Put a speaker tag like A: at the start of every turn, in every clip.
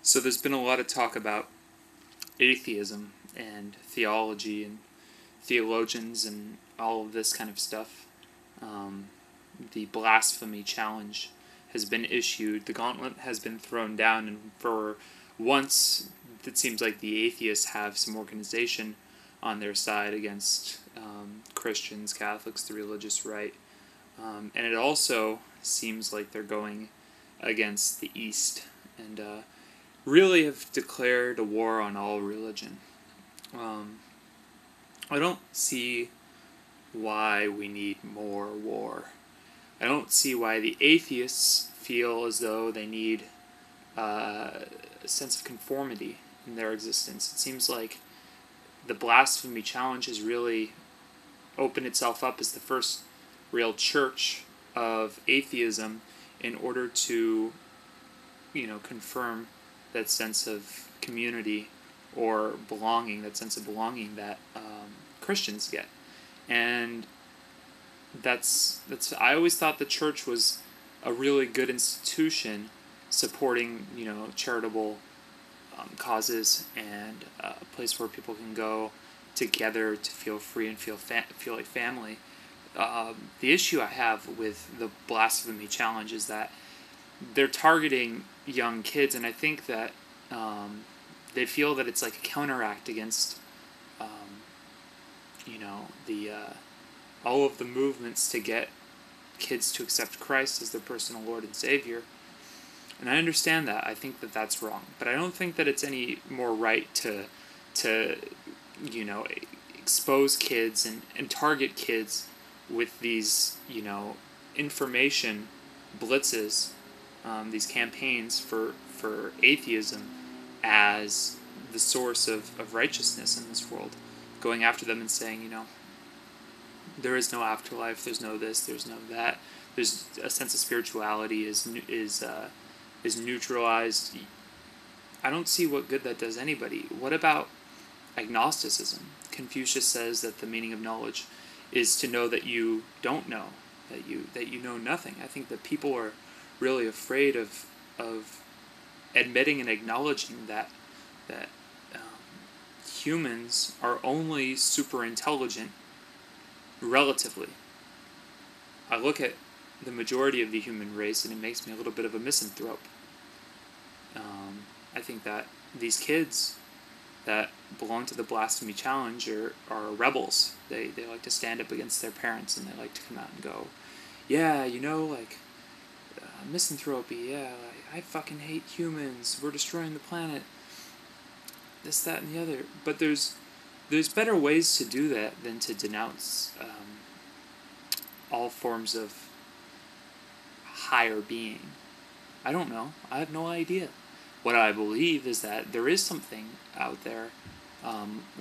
A: So there's been a lot of talk about atheism and theology and theologians and all of this kind of stuff. The Blasphemy challenge has been issued. The gauntlet has been thrown down, and for once, it seems like the atheists have some organization on their side against Christians, Catholics, the religious right. And it also seems like they're going against the East and really have declared a war on all religion. I don't see why we need more war. I don't see why the atheists feel as though they need a sense of conformity in their existence. It seems like the Blasphemy challenge has really opened itself up as the first real church of atheism in order to, confirm that sense of community or belonging, that sense of belonging that Christians get. And that's I always thought the church was a really good institution supporting, charitable causes and a place where people can go together to feel free and feel like family. The issue I have with the Blasphemy challenge is that they're targeting young kids, and I think that they feel that it's like a counteract against, the all of the movements to get kids to accept Christ as their personal Lord and Savior. And I understand that. I think that that's wrong, but I don't think that it's any more right to expose kids and target kids with these, information blitzes, these campaigns for atheism as the source of righteousness in this world, going after them and saying, there is no afterlife, there's no this, there's no that, there's a sense of spirituality is neutralized. I don't see what good that does anybody. What about agnosticism? Confucius says that the meaning of knowledge is to know that you don't know, that you know nothing. I think that people are really afraid of admitting and acknowledging that humans are only super intelligent relatively. I look at the majority of the human race and it makes me a little bit of a misanthrope. I think that these kids that belong to the Blasphemy Challenge are rebels. They like to stand up against their parents, and they like to come out and go, yeah, misanthropy, yeah, I fucking hate humans, we're destroying the planet, this, that, and the other. But there's better ways to do that than to denounce all forms of higher being. I don't know. I have no idea. What I believe is that there is something out there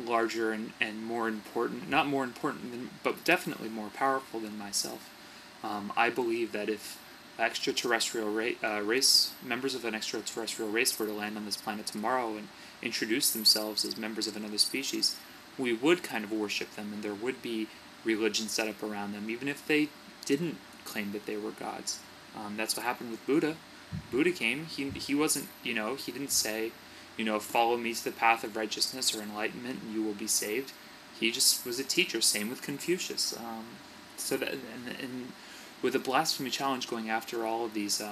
A: larger and more important, not more important than, but definitely more powerful than myself. I believe that if extraterrestrial members of an extraterrestrial race were to land on this planet tomorrow and introduce themselves as members of another species, we would kind of worship them, and there would be religion set up around them, even if they didn't claim that they were gods. That's what happened with Buddha. Buddha came, he wasn't, he didn't say, follow me to the path of righteousness or enlightenment and you will be saved. He just was a teacher. Same with Confucius. So that, and with the Blasphemy Challenge going after all of these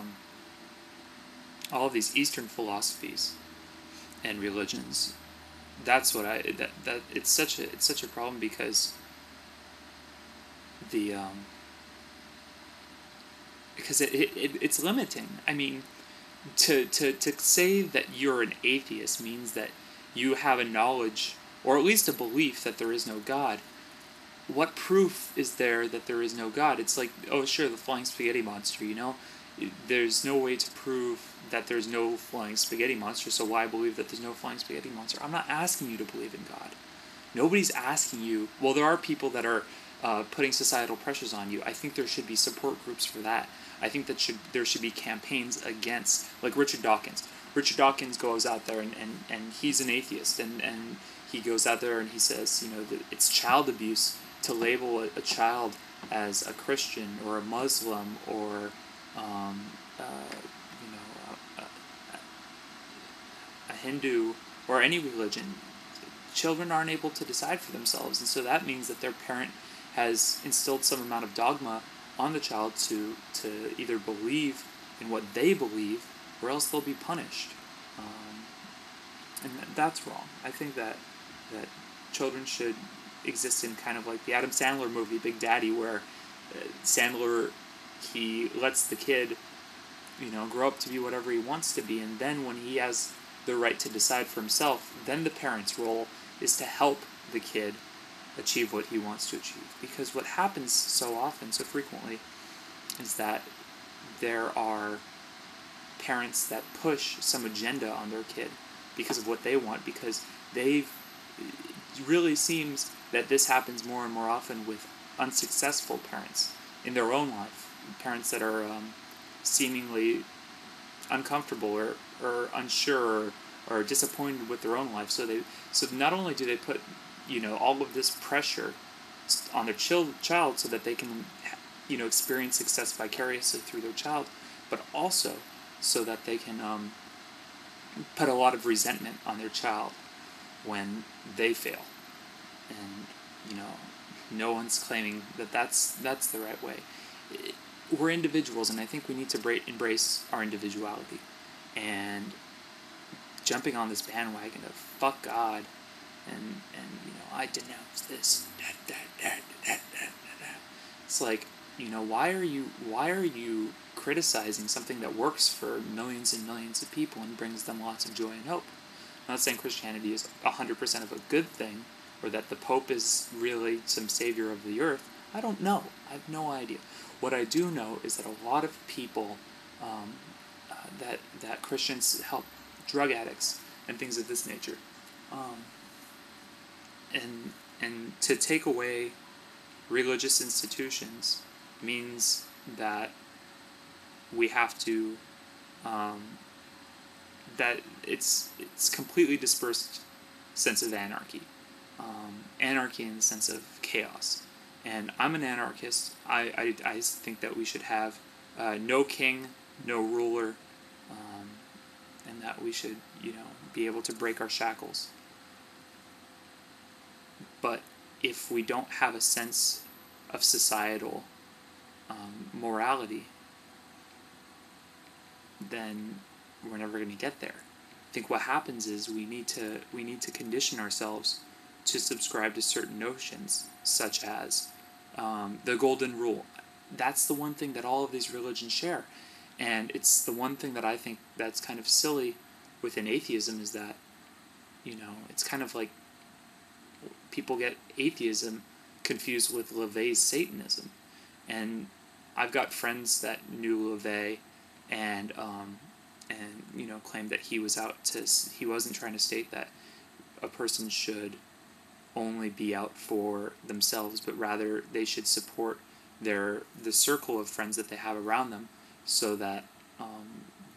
A: Eastern philosophies and religions, that's what it's such a problem, because it's limiting. I mean, to say that you're an atheist means that you have a knowledge, or at least a belief, that there is no God. What proof is there that there is no God? It's like, oh sure, the flying spaghetti monster, There's no way to prove that there's no flying spaghetti monster, so why believe that there's no flying spaghetti monster? I'm not asking you to believe in God. Nobody's asking you. Well, there are people that are putting societal pressures on you. I think there should be support groups for that. I think that there should be campaigns against, like Richard Dawkins. Richard Dawkins goes out there and he's an atheist, and he goes out there and he says, that it's child abuse to label a child as a Christian or a Muslim or a Hindu or any religion, children aren't able to decide for themselves, and so that means that their parent has instilled some amount of dogma on the child to either believe in what they believe, or else they'll be punished. And that's wrong. I think that children should exist in kind of like the Adam Sandler movie Big Daddy, where Sandler, he lets the kid, grow up to be whatever he wants to be, and then when he has the right to decide for himself, then the parent's role is to help the kid achieve what he wants to achieve. Because what happens so often, so frequently, is that there are parents that push some agenda on their kid because of what they want, because it really seems that this happens more and more often with unsuccessful parents in their own life, parents that are seemingly uncomfortable or unsure or disappointed with their own life. So not only do they put all of this pressure on their child so that they can experience success vicariously through their child, but also so that they can put a lot of resentment on their child when they fail. And no one's claiming that that's the right way. We're individuals, and I think we need to embrace our individuality. And jumping on this bandwagon of fuck God, and I denounce this. It's like, why are you criticizing something that works for millions and millions of people and brings them lots of joy and hope? I'm not saying Christianity is 100% of a good thing, or that the Pope is really some savior of the earth. I don't know. I have no idea. What I do know is that a lot of people, that Christians help drug addicts and things of this nature, and to take away religious institutions means that we have to that it's completely dispersed sense of anarchy. Anarchy in the sense of chaos. And I'm an anarchist. I think that we should have no king, no ruler, and that we should, be able to break our shackles. But if we don't have a sense of societal morality, then we're never going to get there. I think what happens is we need to condition ourselves to subscribe to certain notions, such as the golden rule. That's the one thing that all of these religions share, and it's the one thing that I think that's kind of silly within atheism, is that it's kind of like people get atheism confused with LaVey's Satanism, and I've got friends that knew LaVey and claimed that he wasn't trying to state that a person should only be out for themselves, but rather they should support the circle of friends that they have around them, so that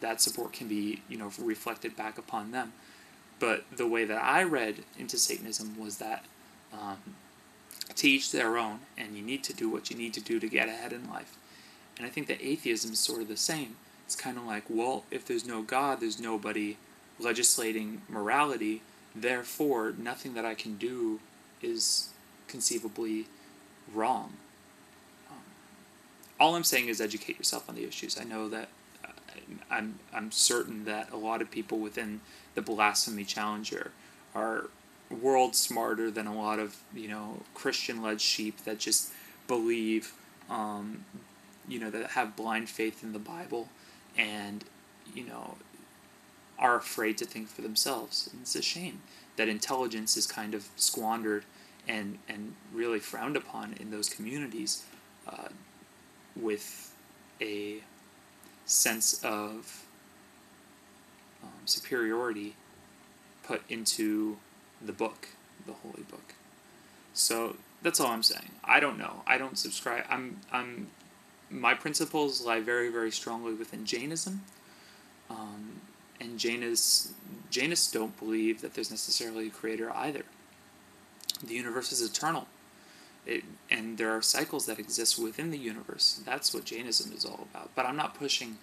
A: that support can be reflected back upon them. But the way that I read into Satanism was that to each their own, and you need to do what you need to do to get ahead in life. And I think that atheism is sort of the same. It's kind of like, well, if there's no God, there's nobody legislating morality, therefore nothing that I can do is conceivably wrong. All I'm saying is educate yourself on the issues. I know that I'm certain that a lot of people within the Blasphemy Challenger are world smarter than a lot of Christian-led sheep that just believe that have blind faith in the Bible and are afraid to think for themselves. And it's a shame that intelligence is kind of squandered and really frowned upon in those communities, with a sense of superiority put into the book, the holy book. So that's all I'm saying. I don't know. I don't subscribe. My principles lie very, very strongly within Jainism, and Jainists don't believe that there's necessarily a creator either. The universe is eternal, and there are cycles that exist within the universe. That's what Jainism is all about. But I'm not pushing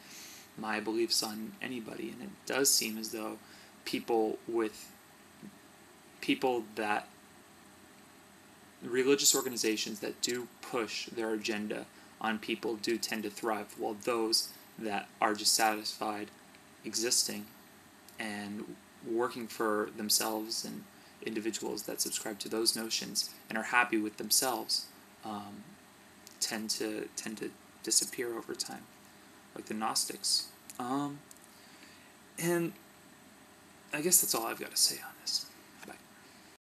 A: my beliefs on anybody, and it does seem as though people that religious organizations that do push their agenda on people do tend to thrive, while those that are just satisfied existing and working for themselves, and individuals that subscribe to those notions and are happy with themselves tend to disappear over time, like the Gnostics. And I guess that's all I've got to say on